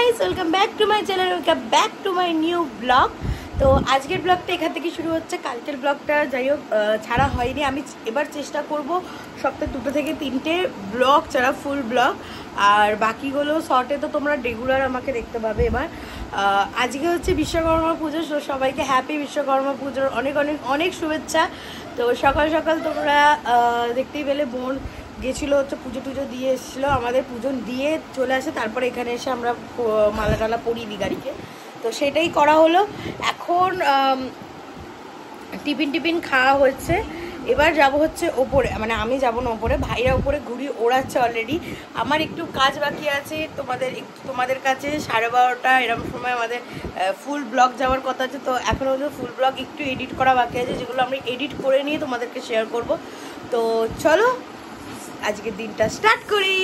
Guys, welcome back to my channel, welcome back to my new blog. তো আজকের ব্লগটা এখান থেকে শুরু হচ্ছে। কালকের ব্লগটা যাই হোক ছাড়া হয়নি। আমি এবার চেষ্টা করব সপ্তাহে 2 থেকে 3টে ব্লগ ছাড়া, ফুল ব্লগ। আর বাকিগুলো শর্টে তো তোমরা রেগুলার আমাকে দেখতে পাবে। এবার আজকে হচ্ছে বিশ্বকর্মা পুজো, সবাইকে হ্যাপি বিশ্বকর্মা পুজোর অনেক অনেক অনেক শুভেচ্ছা। তো সকাল সকাল তোমরা দেখতেই পেলে বোন গেছিলো হচ্ছে পুজো টুজো দিয়ে এসেছিলো, আমাদের পুজো দিয়ে চলে আসে, তারপরে এখানে এসে আমরা মালা টালা পরিয়ে দিই গাড়িকে। তো সেটাই করা হলো। এখন টিফিন খাওয়া হচ্ছে। এবার যাব হচ্ছে ওপরে, মানে আমি যাব না ওপরে, ভাইরা ওপরে ঘুরি ওড়াচ্ছে অলরেডি। আমার একটু কাজ বাকি আছে, তোমাদের কাছে 12:30 এরকম সময় আমাদের ফুল ব্লগ যাওয়ার কথা আছে। তো এখন হচ্ছে ফুল ব্লগ একটু এডিট করা বাকি আছে, যেগুলো আমরা এডিট করে নিয়ে তোমাদেরকে শেয়ার করব। তো চলো আজকের দিনটা স্টার্ট করি।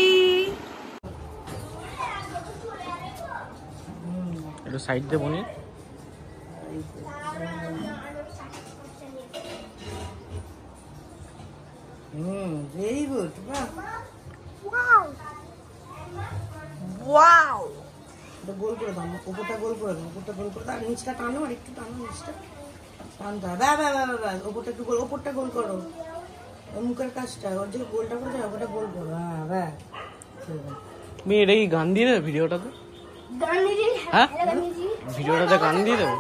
একটু সাইড দিয়ে বনি। Very good. ওয়াও ওয়াও, গোল করে দাও, উপরটা গোল করে দাও, উপরটা গোল করে দাও, নিচটা টানো, আর একটু টানো, নিচটা টানতে হবে। উপরটা একটু গোল, উপরটা গোল করো, মুখের কাজটা ওর যে গোলটা করে দাও, ওটা গোল করো। হ্যাঁ তুমি এটা কি গান দিয়ে দেবে ভিডিওটাতে? হ্যাঁ, ভিডিওটাতে গান দিয়ে দেবে।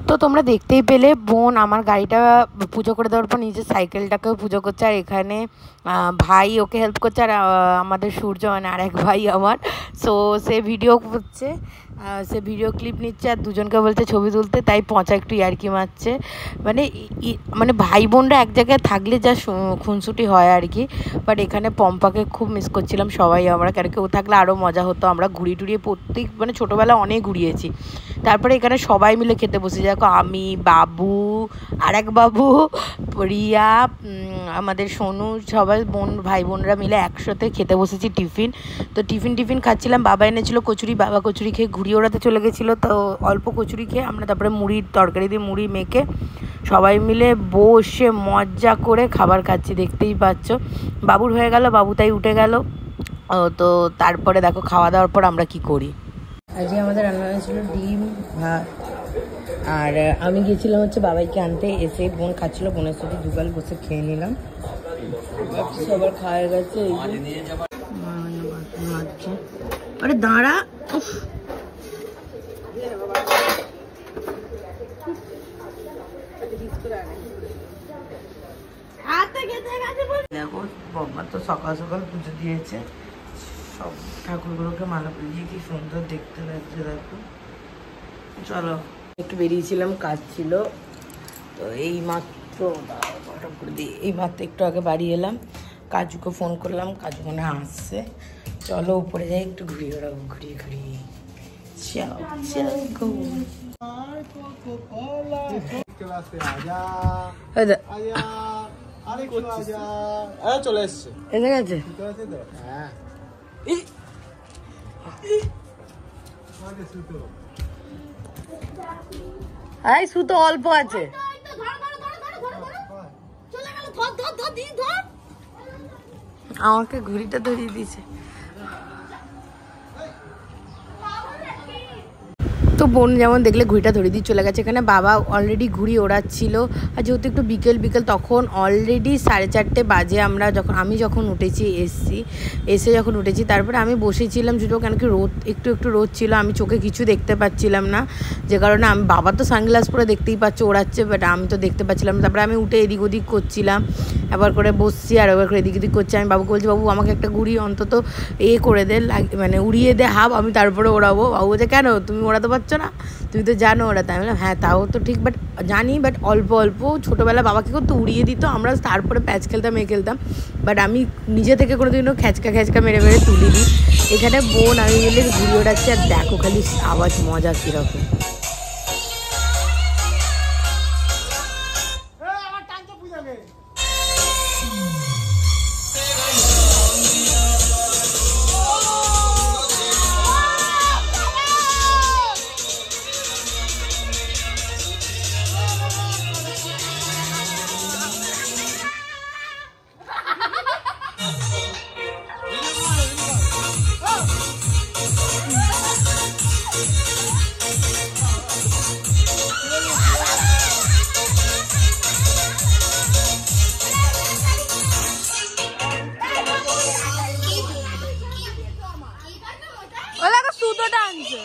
তো তোমরা দেখতেই পেলে বোন আমার গাড়িটা পুজো করে দেওয়ার পর নিজের সাইকেলটাকেও পুজো করছে, আর এখানে ভাই ওকে হেল্প করছে, আর আমাদের সূর্য মানে আরেক ভাই আমার, সো সে ভিডিও করছে, সে ভিডিও ক্লিপ নিচ্ছে, আর দুজনকে বলছে ছবি তুলতে, তাই পচা একটু ইয়ার্কি মারছে। মানে ভাই বোনরা এক জায়গায় থাকলে যা খুনসুটি হয় আর কি। বাট এখানে পম্পাকে খুব মিস করছিলাম সবাই আমরা, কারণ ও থাকলে আরও মজা হতো। আমরা ঘুরিয়ে মানে ছোটোবেলা অনেক ঘুরিয়েছি। তারপরে এখানে সবাই মিলে খেতে বসে, দেখো আমি, বাবু, আরেক বাবু, রিয়া, আমাদের সোনু, সবাই ভাই বোনরা মিলে একসাথে খেতে বসেছি টিফিন। তো টিফিন খাচ্ছিলাম। বাবা এনেছিল কচুরি, বাবা কচুরি খেয়ে ঘুরিয়ে ওড়াতে চলে গেছিলো। তো অল্প কচুরি খেয়ে আমরা তারপরে মুড়ির তরকারি দিয়ে মুড়ি মেখে সবাই মিলে বসে মজা করে খাবার খাচ্ছি, দেখতেই পাচ্ছ। বাবুর হয়ে গেল, বাবু তাই উঠে গেল। তো তারপরে দেখো খাওয়া দাওয়ার পর আমরা কি করি। আজকে আমাদের রান্না হয়েছিল ডিম ভাত, আর আমি গিয়েছিলাম হচ্ছে বাবাইকে আনতে, এসে বোন খাচ্ছিল, বোনের সাথে দুগাল বসে খেয়ে নিলাম। সবার খাওয়া গেছে। আরে দাঁড়া, দেখো বাবা তো সকাল সকাল পুজো দিয়েছে, সব ঠাকুরগুলোকে মালা পরিয়ে কি সুন্দর দেখতে লাগছে দেখো। চলো একটু বেরিয়েছিলাম, কাজ ছিল। তো এই মাত্র একটু আগে বাড়ি এলাম, কাজুকে ফোন করলাম, কাজু মনে আসছে। চলো উপরে যাই, একটু ঘুরিয়ে বেড়াবো, ঘুরিয়ে চলে এসছে, এসে গেছে। হ্যাঁ সুতো অল্প আছে। আমাকে ঘুড়িটা ধরিয়ে দিয়েছে। তো বোন যেমন দেখলে ঘুড়িটা ধরে দিয়ে চলে গেছে। এখানে বাবা অলরেডি ঘুড়ি ওড়াচ্ছিল, আর যেহেতু একটু বিকেল তখন অলরেডি 4:30 বাজে। আমি যখন এসে যখন উঠেছি, তারপরে আমি বসেছিলাম শুধু, কেন কি একটু রোদ ছিল, আমি চোখে কিছু দেখতে পাচ্ছিলাম না, যে কারণে বাবা তো সানগ্লাস পরে দেখতেই পাচ্ছে ওড়াচ্ছে, বাট আমি তো দেখতে পাচ্ছিলাম না। তারপরে আমি উঠে এদিক ওদিক করছিলাম, এবার করে বসছি আর এবার করে এদিক ওদিক করছি। আমি বাবুকে বলছি, বাবু আমাকে একটা ঘুড়ি অন্তত করে দে, মানে উড়িয়ে দে হাফ, আমি তারপরে ওড়াবো। বাবু বলছে কেন, তুমি ওড়াতে পারছো না, তুমি তো জানো ওড়াতে। আমি বললাম হ্যাঁ তাও তো ঠিক, বাট জানি, বাট অল্প ছোটোবেলা বাবা কী করতো, উড়িয়ে দিত, আমরা তারপরে প্যাচ খেলতাম, বাট আমি নিজে থেকে কোনোদিনও খ্যাচকা মেরে তুলিনি। এখানে বোন আমি মিলে ঘুড়ি ওড়াচ্ছি, আর দেখো খালি আওয়াজ মজা কীরকম। জুতোটা আনছে।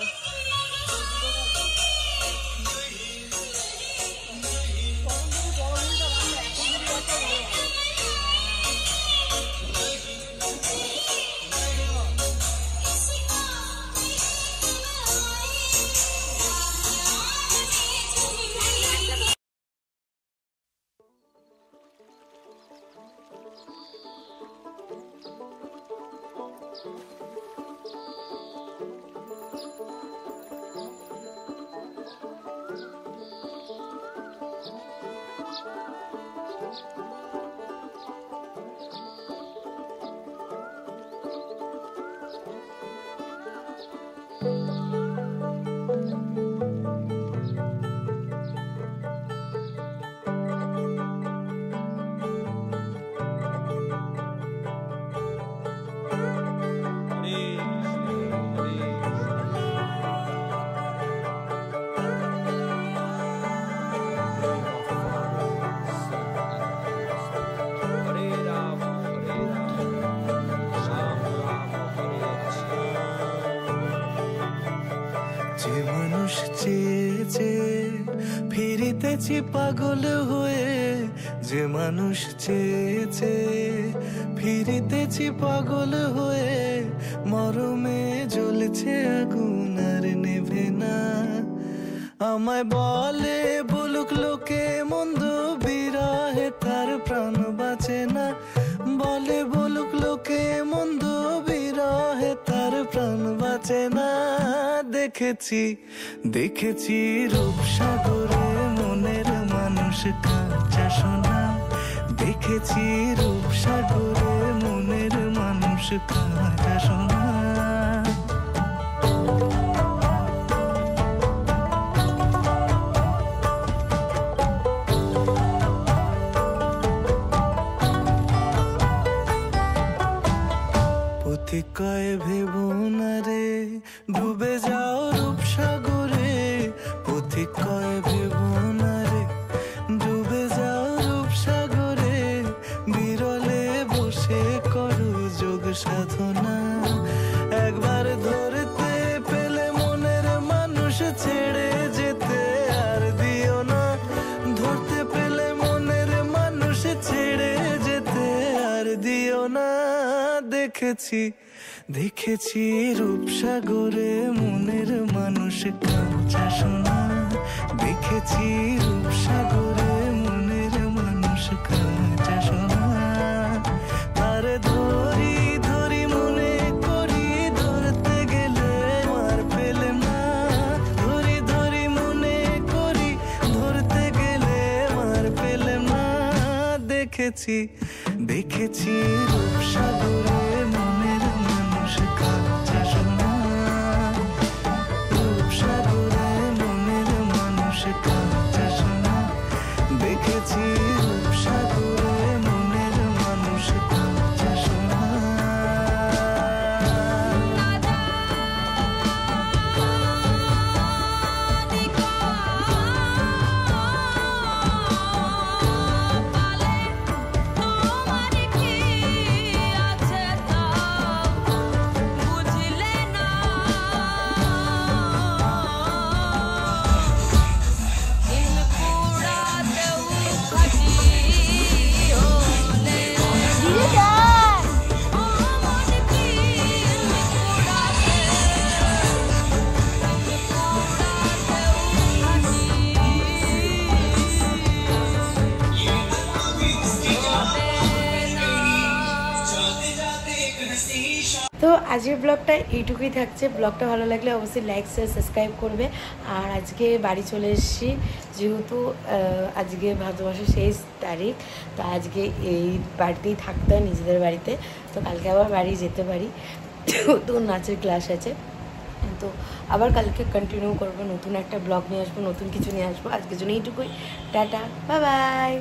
যে মানুষ চেয়েছে ফিরিতেছি পাগল হয়ে, যে মানুষ চেয়েছে ফিরিতেছি পাগল হয়ে, মরমে জ্বলছে আগুন আর নেভে না। আমায় বলে বলুক লোকে মন্দ, বিরহে তার প্রাণ বাঁচে না। বলে বলুক লোকে মন্দ, বিরহে তার প্রাণ বাঁচে না। দেখেছি দেখেছি রূপসাগরে মনের মানুষ কাঁচা সোনা। দেখেছি রূপসাগরে মনের মানুষ কাঁচা সোনা। কয় ভেবো না রে ডুবে যাও রূপসাগরে, পথিক কয় ভেবো না রে ডুবে যাও রূপসাগরে। বিরলে বসে করো যোগ সাধনা, একবার ধরতে পেলে মনের মানুষ ছেড়ে যেতে আর দিও না। ধরতে পেলে মনের মানুষ ছেড়ে যেতে আর দিও না। দেখেছি দেখেছি রূপসাগরে মনের মানুষ কাঁচা সোনা। দেখেছি রূপসাগরে মনের মানুষ কাঁচা সোনা। তার ধরি ধরি মনে করি, ধরতে গেলে মার পেলে না। ধরি ধরি মনে করি, ধরতে গেলে মার পেলে না। দেখেছি দেখেছি রূপসাগরে মনের মানুষ কাঁচা সোনা। রূপসাগরে মনের মানুষ কাঁচা সোনা। দেখেছি রূপসাগরে মনের মানুষ কাঁচা সোনা। তো আজকের ব্লগটা এইটুকুই থাকছে। ব্লগটা ভালো লাগলে অবশ্যই লাইক শেয়ার সাবস্ক্রাইব করবে। আর আজকে বাড়ি চলে এসেছি, যেহেতু আজকে ভাদ্র মাসের শেষ তারিখ, তো আজকে এই বাড়িতেই থাকতে হয় নিজেদের বাড়িতে। তো কালকে আবার বাড়ি যেতে পারি, তো নাচের ক্লাস আছে। তো আবার কালকে কন্টিনিউ করবো, নতুন একটা ব্লগ নিয়ে আসবো, নতুন কিছু নিয়ে আসবো। আজকের জন্য এইটুকুই, টাটা, বাই বাই।